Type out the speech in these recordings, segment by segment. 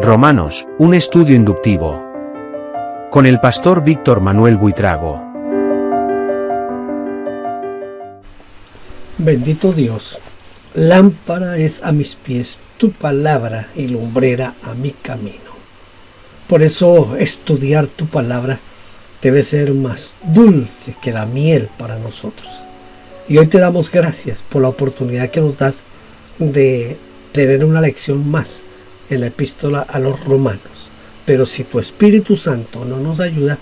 Romanos, un estudio inductivo. Con el pastor Víctor Manuel Buitrago. Bendito Dios, lámpara es a mis pies tu palabra y lumbrera a mi camino. Por eso estudiar tu palabra debe ser más dulce que la miel para nosotros. Y hoy te damos gracias por la oportunidad que nos das de tener una lección más en la epístola a los romanos. Pero si tu Espíritu Santo no nos ayuda,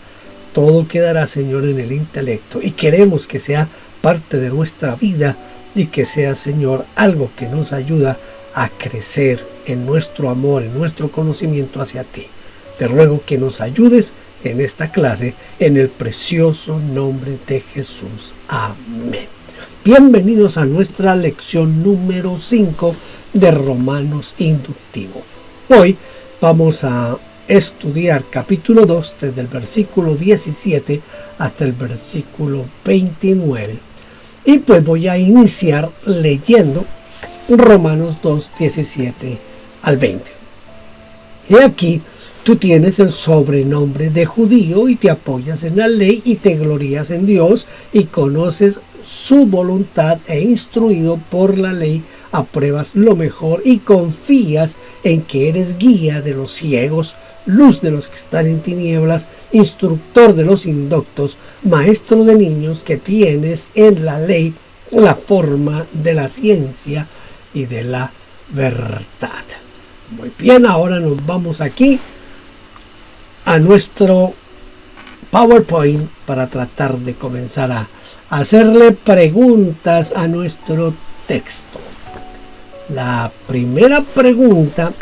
todo quedará, Señor, en el intelecto. Y queremos que sea parte de nuestra vida y que sea, Señor, algo que nos ayuda a crecer en nuestro amor, en nuestro conocimiento hacia ti. Te ruego que nos ayudes en esta clase, en el precioso nombre de Jesús. Amén. Bienvenidos a nuestra lección número 5 de Romanos Inductivo. Hoy vamos a estudiar capítulo 2 desde el versículo 17 hasta el versículo 29. Y pues voy a iniciar leyendo Romanos 2, 17 al 20. Y aquí tú tienes el sobrenombre de judío y te apoyas en la ley y te glorías en Dios y conoces su voluntad e instruido por la ley apruebas lo mejor y confías en que eres guía de los ciegos, luz de los que están en tinieblas, instructor de los indoctos, maestro de niños, que tienes en la ley la forma de la ciencia y de la verdad. Muy bien, ahora nos vamos aquí a nuestro PowerPoint para tratar de comenzar a hacerle preguntas a nuestro texto. La primera pregunta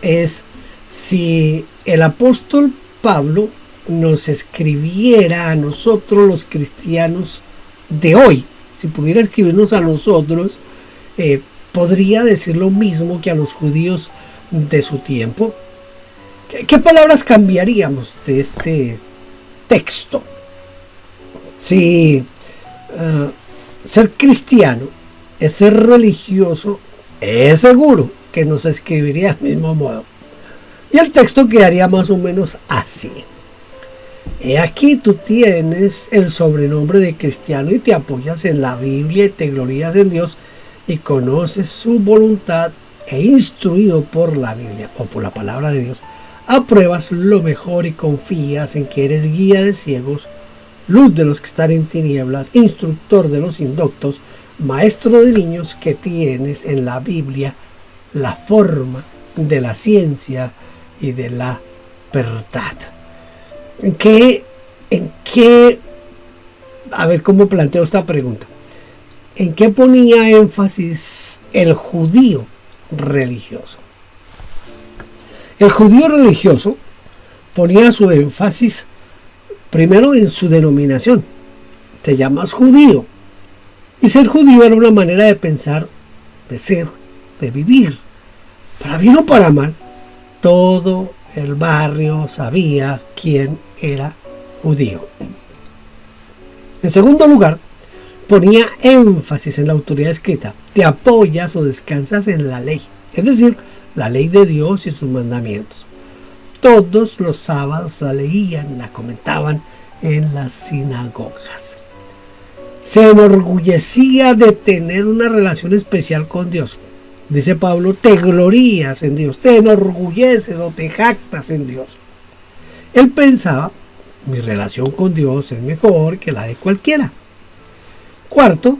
es si el apóstol Pablo nos escribiera a nosotros los cristianos de hoy, si pudiera escribirnos a nosotros, ¿podría decir lo mismo que a los judíos de su tiempo? ¿Qué palabras cambiaríamos de este texto? Si ser cristiano es ser religioso, es seguro que nos escribiría del mismo modo. Y el texto quedaría más o menos así. Aquí tú tienes el sobrenombre de cristiano y te apoyas en la Biblia y te glorías en Dios y conoces su voluntad e instruido por la Biblia o por la palabra de Dios, apruebas lo mejor y confías en que eres guía de ciegos, luz de los que están en tinieblas, instructor de los indoctos, maestro de niños, que tienes en la Biblia la forma de la ciencia y de la verdad. ¿En qué? A ver cómo planteo esta pregunta. ¿En qué ponía énfasis el judío religioso? El judío religioso ponía su énfasis primero en su denominación. Te llamas judío. Y ser judío era una manera de pensar, de ser, de vivir. Para bien o para mal, todo el barrio sabía quién era judío. En segundo lugar, ponía énfasis en la autoridad escrita. Te apoyas o descansas en la ley, es decir, la ley de Dios y sus mandamientos. Todos los sábados la leían, la comentaban en las sinagogas. Se enorgullecía de tener una relación especial con Dios. Dice Pablo, te glorías en Dios, te enorgulleces o te jactas en Dios. Él pensaba, mi relación con Dios es mejor que la de cualquiera. Cuarto,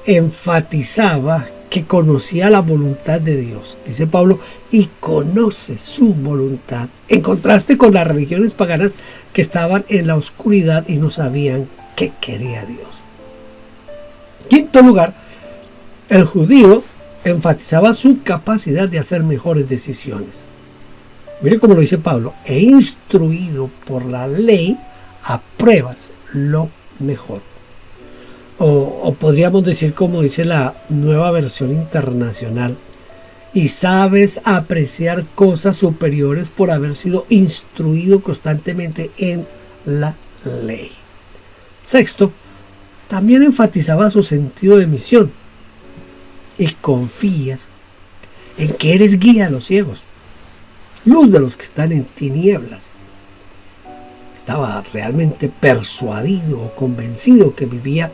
enfatizaba que conocía la voluntad de Dios. Dice Pablo, y conoce su voluntad. En contraste con las religiones paganas que estaban en la oscuridad y no sabían qué quería Dios. Quinto lugar, el judío enfatizaba su capacidad de hacer mejores decisiones. Mire cómo lo dice Pablo, e instruido por la ley, apruebas lo mejor. O podríamos decir como dice la Nueva Versión Internacional, y sabes apreciar cosas superiores por haber sido instruido constantemente en la ley. Sexto, también enfatizaba su sentido de misión y confías en que eres guía a los ciegos, luz de los que están en tinieblas. Estaba realmente persuadido o convencido que vivía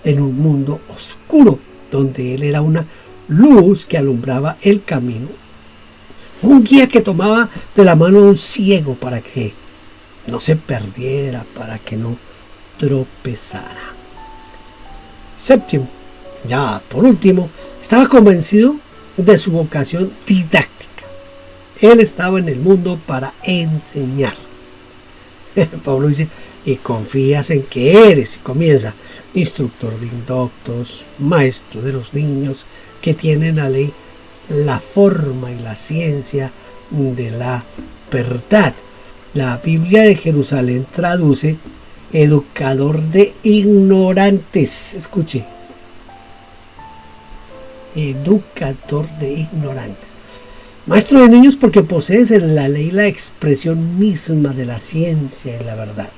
en un mundo oscuro, donde él era una luz que alumbraba el camino, un guía que tomaba de la mano a un ciego para que no se perdiera, para que no tropezara. Séptimo, ya por último, estaba convencido de su vocación didáctica. Él estaba en el mundo para enseñar. Pablo dice, y confías en que eres, y comienza, instructor de indoctos, maestro de los niños, que tienen la ley, la forma y la ciencia de la verdad. La Biblia de Jerusalén traduce educador de ignorantes. Escuche, educador de ignorantes. Maestro de niños porque posees en la ley la expresión misma de la ciencia y la verdad.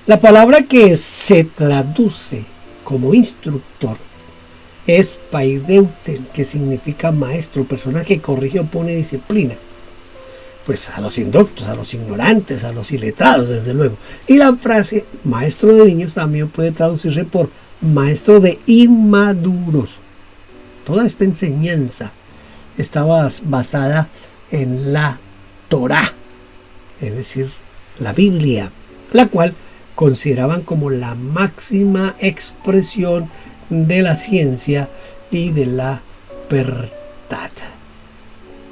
La palabra que se traduce como instructor es paideuten, que significa maestro, persona que corrige o pone disciplina. Pues a los indoctos, a los ignorantes, a los iletrados, desde luego. Y la frase maestro de niños también puede traducirse por maestro de inmaduros. Toda esta enseñanza estaba basada en la Torá, es decir, la Biblia, la cual consideraban como la máxima expresión de la ciencia y de la verdad.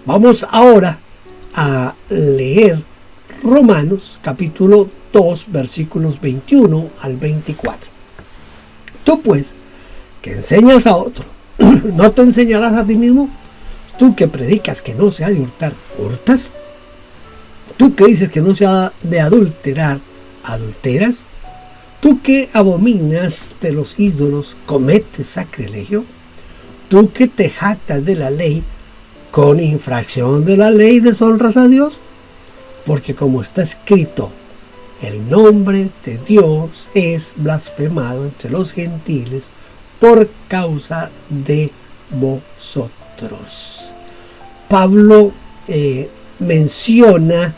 Vamos ahora a leer Romanos capítulo 2 versículos 21 al 24. Tú pues, que enseñas a otro, ¿no te enseñarás a ti mismo? Tú que predicas que no se ha de hurtar, ¿hurtas? Tú que dices que no se ha de adulterar, ¿adulteras? Tú que abominas de los ídolos, ¿cometes sacrilegio? Tú que te jactas de la ley, ¿con infracción de la ley deshonras a Dios? Porque como está escrito, el nombre de Dios es blasfemado entre los gentiles por causa de vosotros. Pablo menciona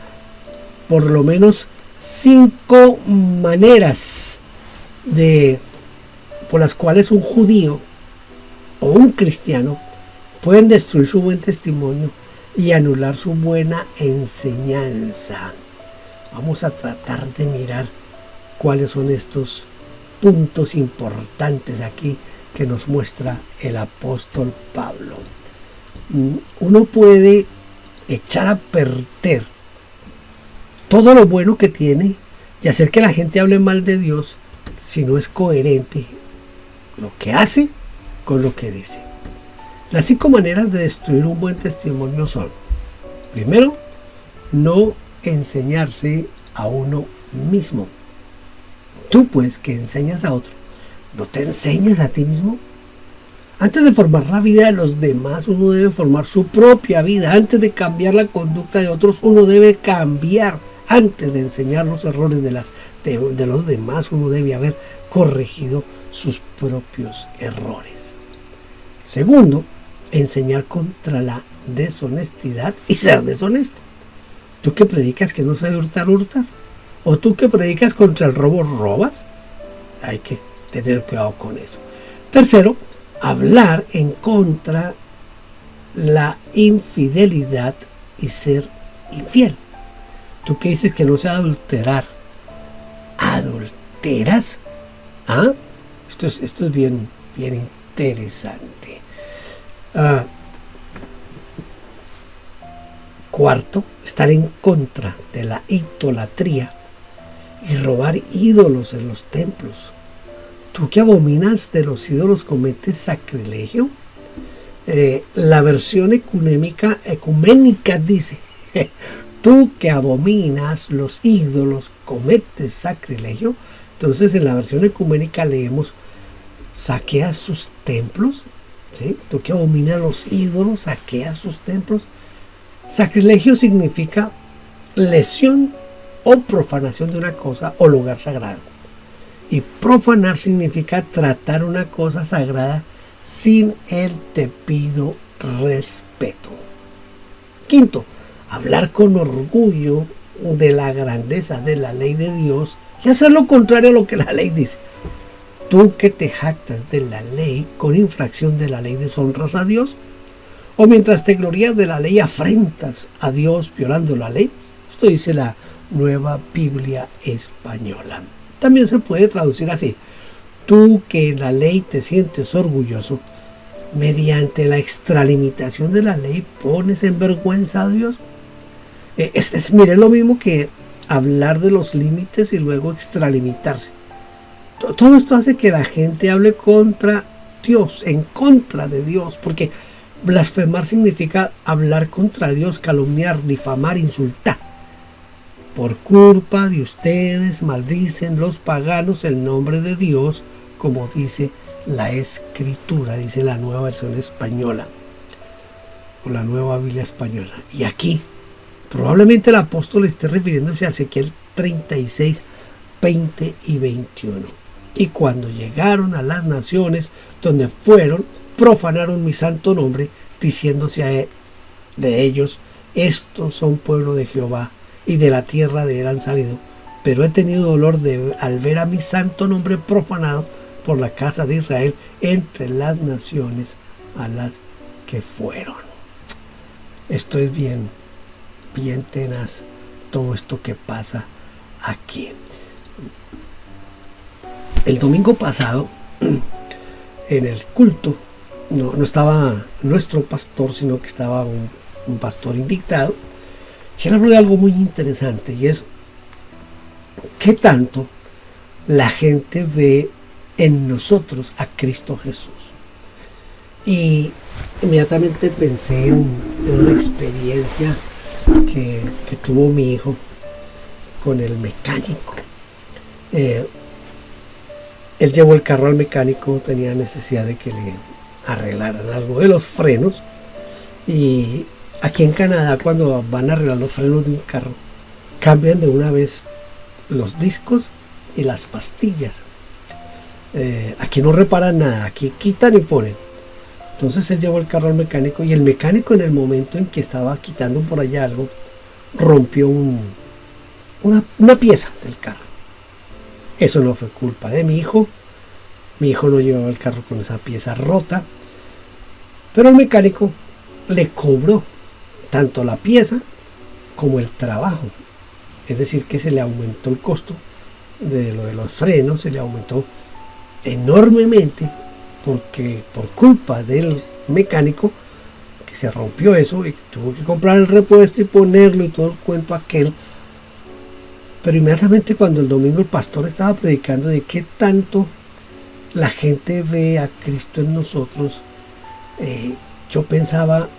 por lo menos 5 maneras por las cuales un judío o un cristiano pueden destruir su buen testimonio y anular su buena enseñanza. Vamos a tratar de mirar cuáles son estos puntos importantes aquí que nos muestra el apóstol Pablo. Uno puede echar a perder todo lo bueno que tiene y hacer que la gente hable mal de Dios si no es coherente lo que hace con lo que dice. Las 5 maneras de destruir un buen testimonio son: primero, no enseñarse a uno mismo. Tú pues que enseñas a otro, ¿no te enseñas a ti mismo? Antes de formar la vida de los demás, uno debe formar su propia vida. Antes de cambiar la conducta de otros, uno debe cambiar. Antes de enseñar los errores de los demás, uno debe haber corregido sus propios errores. Segundo, enseñar contra la deshonestidad y ser deshonesto. ¿Tú que predicas que no se debe hurtar, hurtas? ¿O tú que predicas contra el robo, robas? Hay que tener cuidado con eso. Tercero, hablar en contra la infidelidad y ser infiel. Tú que dices que no se adulterar, ¿adulteras? ¿Ah? Esto es bien interesante. Cuarto, estar en contra de la idolatría y robar ídolos en los templos. ¿Tú que abominas de los ídolos cometes sacrilegio? La versión ecuménica dice: tú que abominas los ídolos cometes sacrilegio. Entonces en la versión ecuménica leemos: saqueas sus templos. ¿Sí? Tú que abominas los ídolos, saqueas sus templos. Sacrilegio significa lesión o profanación de una cosa o lugar sagrado. Y profanar significa tratar una cosa sagrada sin el debido respeto. Quinto, hablar con orgullo de la grandeza de la ley de Dios y hacer lo contrario a lo que la ley dice. Tú que te jactas de la ley, con infracción de la ley deshonras a Dios, o mientras te glorías de la ley afrentas a Dios violando la ley. Esto dice la Nueva Biblia Española. También se puede traducir así: tú que en la ley te sientes orgulloso, mediante la extralimitación de la ley pones en vergüenza a Dios. Mire, lo mismo que hablar de los límites y luego extralimitarse. Todo esto hace que la gente hable contra Dios, en contra de Dios, porque blasfemar significa hablar contra Dios, calumniar, difamar, insultar. Por culpa de ustedes maldicen los paganos el nombre de Dios, como dice la Escritura, dice la Nueva Versión Española, o la Nueva Biblia Española. Y aquí probablemente el apóstol esté refiriéndose a Ezequiel 36, 20 y 21. Y cuando llegaron a las naciones donde fueron, profanaron mi santo nombre, diciéndose de ellos: estos son pueblo de Jehová, y de la tierra de él han salido. Pero he tenido dolor al ver a mi santo nombre profanado por la casa de Israel entre las naciones a las que fueron. Esto es bien tenaz, todo esto que pasa aquí. El domingo pasado, en el culto, no estaba nuestro pastor, sino que estaba un pastor invitado. Y él habló de algo muy interesante, y es qué tanto la gente ve en nosotros a Cristo Jesús. Y inmediatamente pensé en una experiencia que tuvo mi hijo con el mecánico. Él llevó el carro al mecánico, tenía necesidad de que le arreglaran algo de los frenos. Y aquí en Canadá, cuando van a arreglar los frenos de un carro, cambian de una vez los discos y las pastillas. Aquí no reparan nada, aquí quitan y ponen. Entonces él llevó el carro al mecánico, y el mecánico, en el momento en que estaba quitando por allá algo, rompió una pieza del carro. Eso no fue culpa de mi hijo. Mi hijo no llevaba el carro con esa pieza rota, pero el mecánico le cobró tanto la pieza como el trabajo. Es decir, que se le aumentó el costo de lo de los frenos, se le aumentó enormemente, porque por culpa del mecánico que se rompió eso y tuvo que comprar el repuesto y ponerlo y todo el cuento aquel. Pero inmediatamente, cuando el domingo el pastor estaba predicando de qué tanto la gente ve a Cristo en nosotros, yo pensaba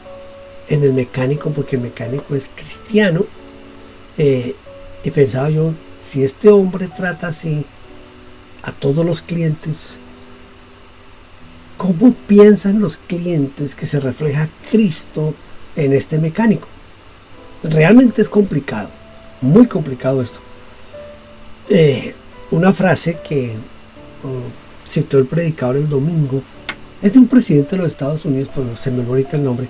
en el mecánico, porque el mecánico es cristiano, y pensaba yo, si este hombre trata así a todos los clientes, ¿cómo piensan los clientes que se refleja Cristo en este mecánico? Realmente es complicado, muy complicado esto. Una frase que citó el predicador el domingo es de un presidente de los Estados Unidos, pero se me olvidó ahorita el nombre.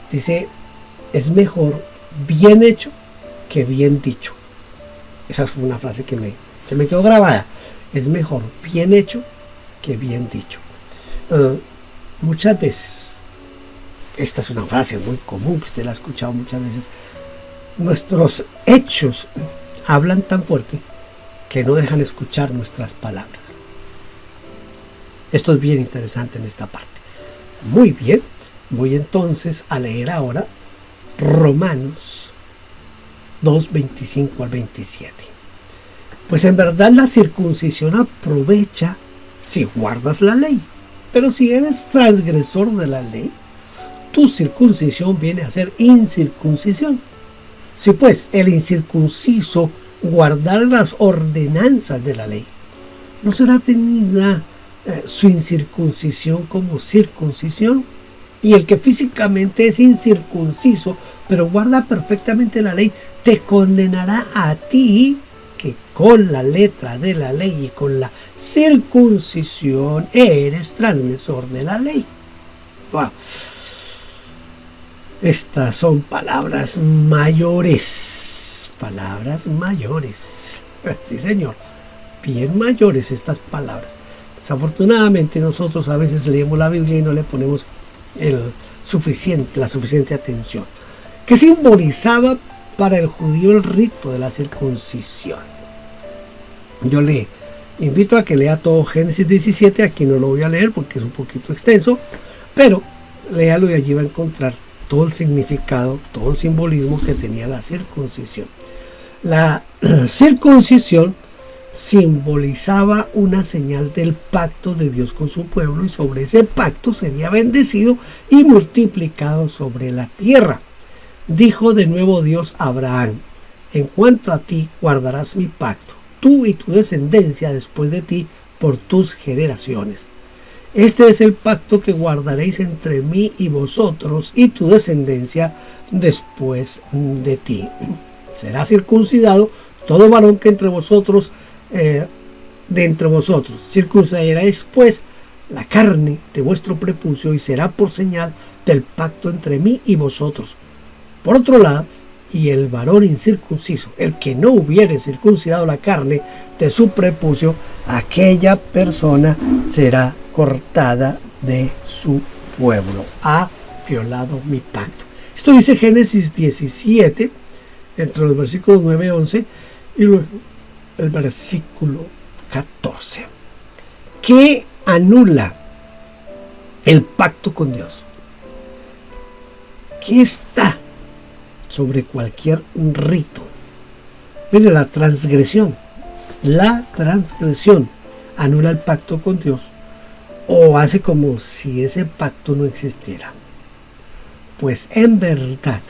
Dice: es mejor bien hecho que bien dicho. Esa fue una frase que se me quedó grabada. Es mejor bien hecho que bien dicho. Muchas veces, esta es una frase muy común, que usted la ha escuchado muchas veces, nuestros hechos hablan tan fuerte que no dejan escuchar nuestras palabras. Esto es bien interesante en esta parte. Muy bien, voy entonces a leer ahora Romanos 2, 25 al 27. Pues en verdad la circuncisión aprovecha si guardas la ley, pero si eres transgresor de la ley, tu circuncisión viene a ser incircuncisión. Si pues el incircunciso guardar las ordenanzas de la ley, ¿no será tenida su incircuncisión como circuncisión? Y el que físicamente es incircunciso, pero guarda perfectamente la ley, te condenará a ti, que con la letra de la ley y con la circuncisión eres transgresor de la ley. Wow. Estas son palabras mayores. Palabras mayores. Sí, señor. Bien mayores estas palabras. Desafortunadamente nosotros a veces leemos la Biblia y no le ponemos la suficiente atención. ¿Qué simbolizaba para el judío el rito de la circuncisión? Yo le invito a que lea todo Génesis 17. Aquí no lo voy a leer porque es un poquito extenso, pero léalo y allí va a encontrar todo el significado, todo el simbolismo que tenía la circuncisión. La circuncisión simbolizaba una señal del pacto de Dios con su pueblo, y sobre ese pacto sería bendecido y multiplicado sobre la tierra. Dijo de nuevo Dios a Abraham: en cuanto a ti, guardarás mi pacto, tú y tu descendencia después de ti por tus generaciones. Este es el pacto que guardaréis entre mí y vosotros y tu descendencia después de ti. Será circuncidado todo varón que entre vosotros, circuncidaréis pues la carne de vuestro prepucio, y será por señal del pacto entre mí y vosotros. Por otro lado, y el varón incircunciso, el que no hubiere circuncidado la carne de su prepucio, aquella persona será cortada de su pueblo. Ha violado mi pacto. Esto dice Génesis 17, entre los versículos 9 y 11, y luego el versículo 14, que anula el pacto con Dios. ¿Qué está sobre cualquier rito? Mire, la transgresión anula el pacto con Dios, o hace como si ese pacto no existiera. Pues en verdad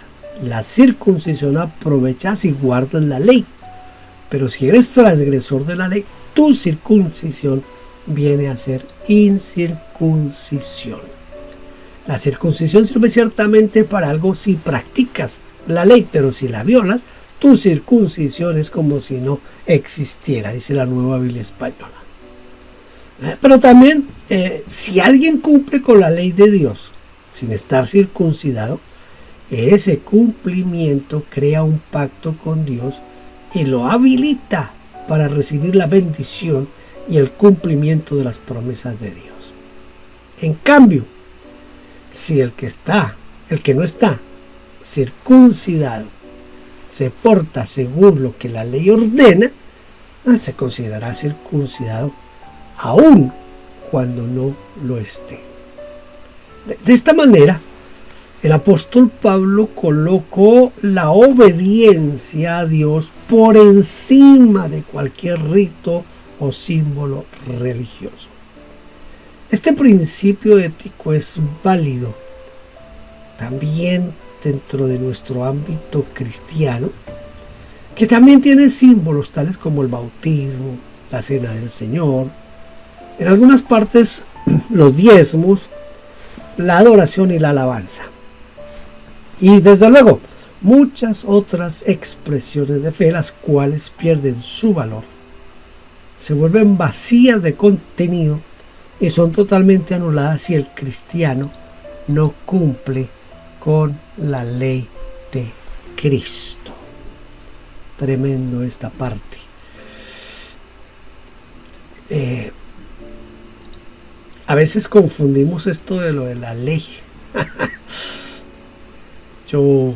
la circuncisión aprovechas y guardas la ley, pero si eres transgresor de la ley, tu circuncisión viene a ser incircuncisión. La circuncisión sirve ciertamente para algo si practicas la ley, pero si la violas, tu circuncisión es como si no existiera, dice la Nueva Biblia Española. Pero también, si alguien cumple con la ley de Dios sin estar circuncidado, ese cumplimiento crea un pacto con Dios y lo habilita para recibir la bendición y el cumplimiento de las promesas de Dios. En cambio, si el que no está circuncidado se porta según lo que la ley ordena, se considerará circuncidado aun cuando no lo esté. De esta manera, el apóstol Pablo colocó la obediencia a Dios por encima de cualquier rito o símbolo religioso. Este principio ético es válido también dentro de nuestro ámbito cristiano, que también tiene símbolos tales como el bautismo, la cena del Señor, en algunas partes los diezmos, la adoración y la alabanza. Y desde luego, muchas otras expresiones de fe, las cuales pierden su valor, se vuelven vacías de contenido y son totalmente anuladas si el cristiano no cumple con la ley de Cristo. Tremendo esta parte. A veces confundimos esto de lo de la ley. Yo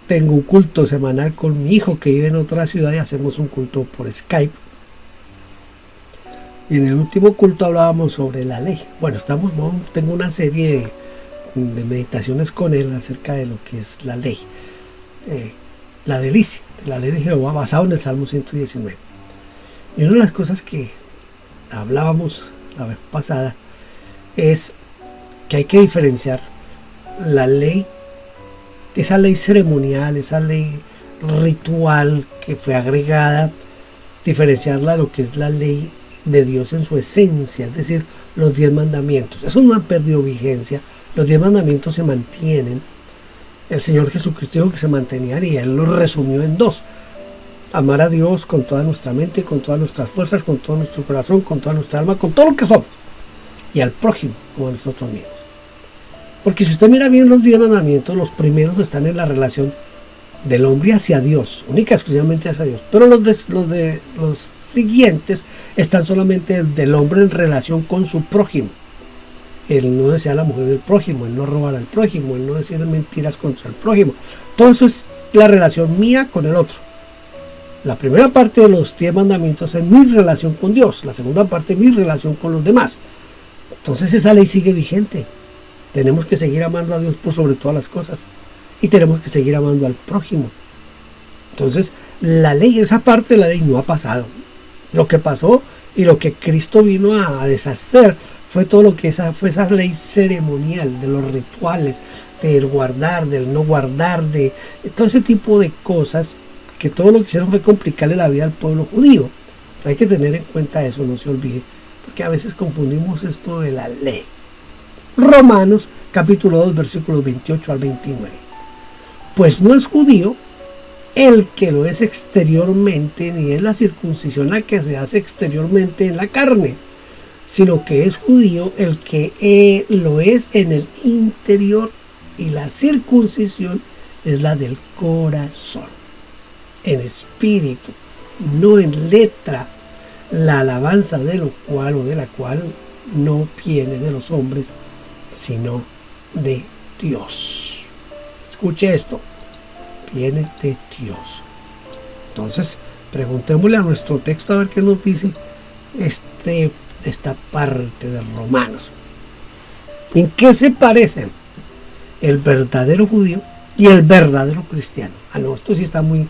tengo un culto semanal con mi hijo que vive en otra ciudad y hacemos un culto por Skype. Y en el último culto hablábamos sobre la ley. Bueno, tengo una serie de meditaciones con él acerca de lo que es la ley. La delicia, la ley de Jehová, basado en el Salmo 119. Y una de las cosas que hablábamos la vez pasada es que hay que diferenciar la ley, esa ley ceremonial, esa ley ritual que fue agregada, diferenciarla de lo que es la ley de Dios en su esencia, es decir, los 10 mandamientos. Esos no han perdido vigencia, los 10 mandamientos se mantienen. El Señor Jesucristo dijo que se mantenían y Él los resumió en 2. Amar a Dios con toda nuestra mente, con todas nuestras fuerzas, con todo nuestro corazón, con toda nuestra alma, con todo lo que somos. Y al prójimo como a nosotros mismos. Porque si usted mira bien los 10 mandamientos, los primeros están en la relación del hombre hacia Dios, única y exclusivamente hacia Dios. Pero los siguientes están solamente del hombre en relación con su prójimo. El no desear a la mujer del prójimo, el no robar al prójimo, el no decir mentiras contra el prójimo. Todo eso es la relación mía con el otro. La primera parte de los 10 mandamientos es mi relación con Dios. La segunda parte es mi relación con los demás. Entonces esa ley sigue vigente. Tenemos que seguir amando a Dios por sobre todas las cosas. Y tenemos que seguir amando al prójimo. Entonces la ley, esa parte de la ley no ha pasado. Lo que pasó y lo que Cristo vino a deshacer fue todo lo que fue esa ley ceremonial, de los rituales, del guardar, del no guardar, de todo ese tipo de cosas, que todo lo que hicieron fue complicarle la vida al pueblo judío. Pero hay que tener en cuenta eso, no se olvide, porque a veces confundimos esto de la ley. Romanos capítulo 2 versículos 28 al 29. Pues no es judío el que lo es exteriormente, ni es la circuncisión la que se hace exteriormente en la carne, sino que es judío el que lo es en el interior, y la circuncisión es la del corazón, en espíritu, no en letra, la alabanza de lo cual o de la cual no viene de los hombres, sino de Dios. Escuche esto, viene de Dios. Entonces, preguntémosle a nuestro texto a ver qué nos dice esta parte de Romanos. ¿En qué se parecen el verdadero judío y el verdadero cristiano? No, esto sí está muy,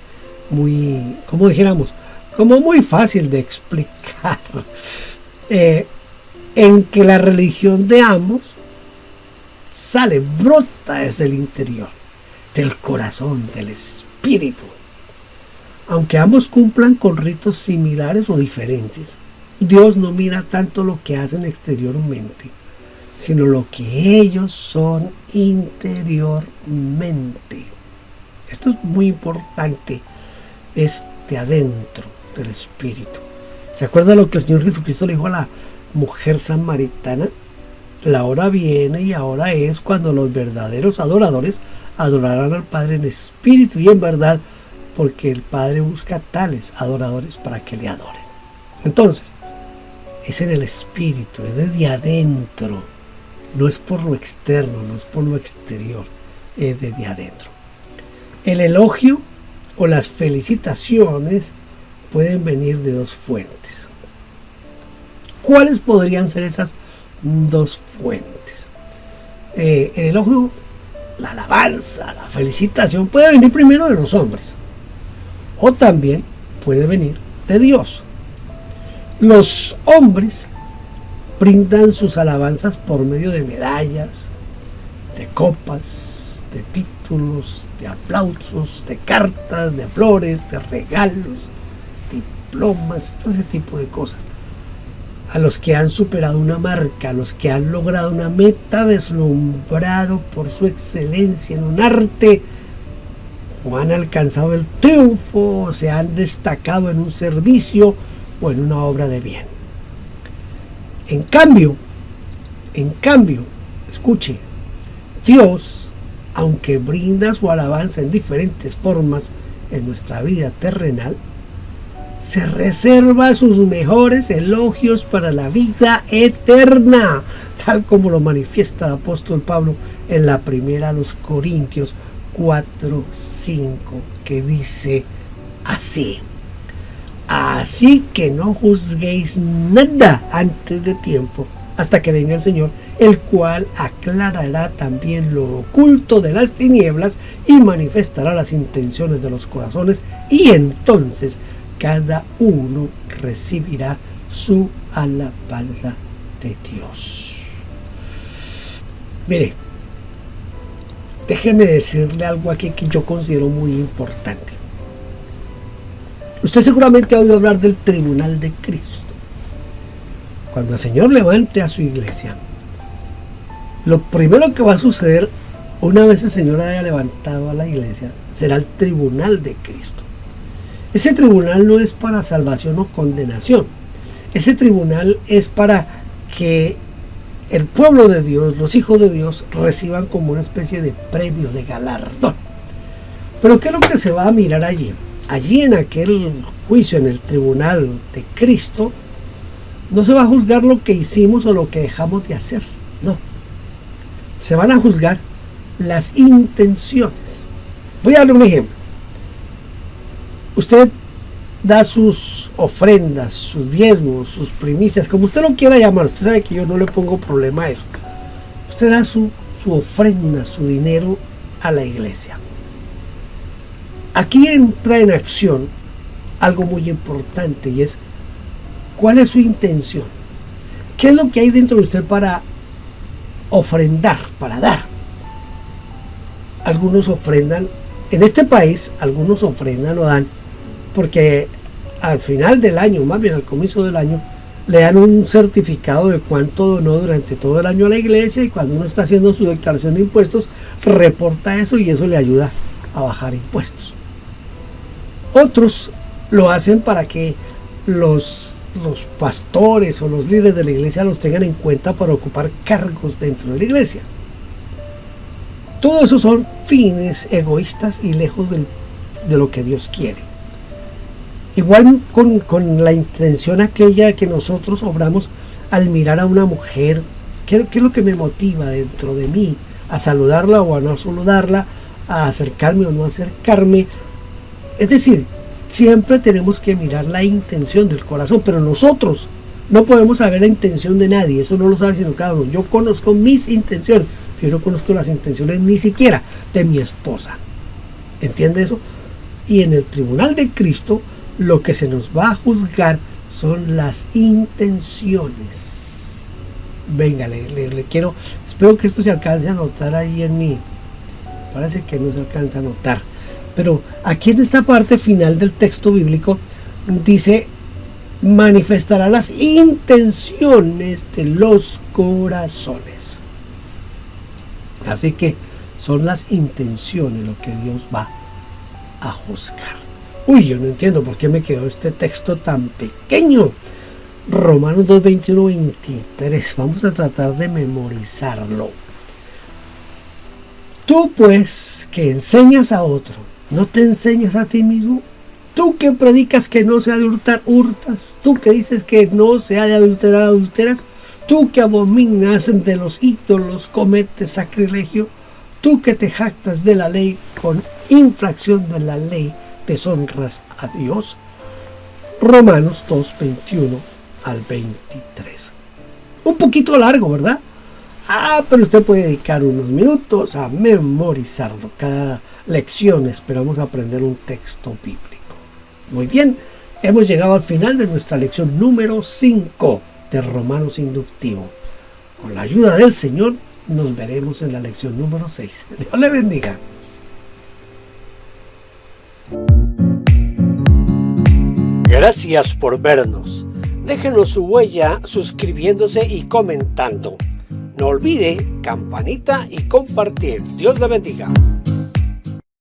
como dijéramos, como muy fácil de explicar. En que la religión de ambos brota desde el interior, del corazón, del espíritu. Aunque ambos cumplan con ritos similares o diferentes, Dios no mira tanto lo que hacen exteriormente, sino lo que ellos son interiormente. Esto es muy importante, adentro del espíritu. ¿Se acuerda lo que el Señor Jesucristo le dijo a la mujer samaritana? La hora viene y ahora es cuando los verdaderos adoradores adorarán al Padre en espíritu y en verdad, porque el Padre busca tales adoradores para que le adoren. Entonces, es en el espíritu, es desde adentro, no es por lo externo, no es por lo exterior, es desde adentro. El elogio o las felicitaciones pueden venir de dos fuentes. ¿Cuáles podrían ser esas dos fuentes? El elogio, la alabanza, la felicitación puede venir primero de los hombres, o también puede venir de Dios. Los hombres brindan sus alabanzas por medio de medallas, de copas, de títulos, de aplausos, de cartas, de flores, de regalos, diplomas, todo ese tipo de cosas. A los que han superado una marca, a los que han logrado una meta, deslumbrado por su excelencia en un arte, o han alcanzado el triunfo, o se han destacado en un servicio o en una obra de bien. En cambio, escuche, Dios, aunque brinda su alabanza en diferentes formas en nuestra vida terrenal, se reserva sus mejores elogios para la vida eterna, tal como lo manifiesta el apóstol Pablo en la primera a los Corintios 4:5, que dice así: así que no juzguéis nada antes de tiempo, hasta que venga el Señor, el cual aclarará también lo oculto de las tinieblas y manifestará las intenciones de los corazones, y entonces cada uno recibirá su alabanza de Dios. Mire, déjeme decirle algo aquí que yo considero muy importante. Usted seguramente ha oído hablar del tribunal de Cristo. Cuando el Señor levante a su iglesia, lo primero que va a suceder una vez el Señor haya levantado a la iglesia será el tribunal de Cristo. Ese tribunal no es para salvación o condenación. Ese tribunal es para que el pueblo de Dios, los hijos de Dios, reciban como una especie de premio, de galardón. Pero ¿qué es lo que se va a mirar allí? Allí en aquel juicio, en el tribunal de Cristo, no se va a juzgar lo que hicimos o lo que dejamos de hacer, no. Se van a juzgar las intenciones. Voy a darle un ejemplo. Usted da sus ofrendas, sus diezmos, sus primicias, como usted lo quiera llamar. Usted sabe que yo no le pongo problema a eso. Usted da su ofrenda, su dinero a la iglesia. Aquí entra en acción algo muy importante, y es ¿cuál es su intención? ¿Qué es lo que hay dentro de usted para ofrendar, para dar? Algunos ofrendan, en este país, algunos ofrendan o dan porque al final del año, más bien al comienzo del año, le dan un certificado de cuánto donó durante todo el año a la iglesia, y cuando uno está haciendo su declaración de impuestos, reporta eso y eso le ayuda a bajar impuestos. Otros lo hacen para que los pastores o los líderes de la iglesia los tengan en cuenta para ocupar cargos dentro de la iglesia. Todo eso son fines egoístas y lejos de lo que Dios quiere. Igual con la intención aquella que nosotros obramos al mirar a una mujer. ¿Qué es lo que me motiva dentro de mí? A saludarla o a no saludarla, a acercarme o no acercarme. Es decir, siempre tenemos que mirar la intención del corazón, pero nosotros no podemos saber la intención de nadie, eso no lo sabe sino cada uno. Yo conozco mis intenciones, pero yo no conozco las intenciones ni siquiera de mi esposa. ¿Entiende eso? Y en el tribunal de Cristo, lo que se nos va a juzgar son las intenciones. Venga, le quiero, espero que esto se alcance a notar ahí en mí. Parece que no se alcanza a notar. Pero aquí en esta parte final del texto bíblico dice: manifestará las intenciones de los corazones. Así que son las intenciones lo que Dios va a juzgar. Uy, yo no entiendo por qué me quedó este texto tan pequeño. Romanos 2, 21, 23. Vamos a tratar de memorizarlo. Tú pues que enseñas a otro, ¿no te enseñas a ti mismo? Tú que predicas que no se ha de hurtar, hurtas. Tú que dices que no se ha de adulterar, adulteras. Tú que abominas de los ídolos, cometes sacrilegio. Tú que te jactas de la ley, con infracción de la ley deshonras a Dios. Romanos 2, 21 al 23. Un poquito largo, ¿verdad? Pero usted puede dedicar unos minutos a memorizarlo. Cada lección esperamos aprender un texto bíblico. Muy bien, hemos llegado al final de nuestra lección número 5 de Romanos Inductivo. Con la ayuda del Señor nos veremos en la lección número 6. Dios le bendiga. Gracias por vernos. Déjenos su huella suscribiéndose y comentando. No olvide campanita y compartir. Dios le bendiga.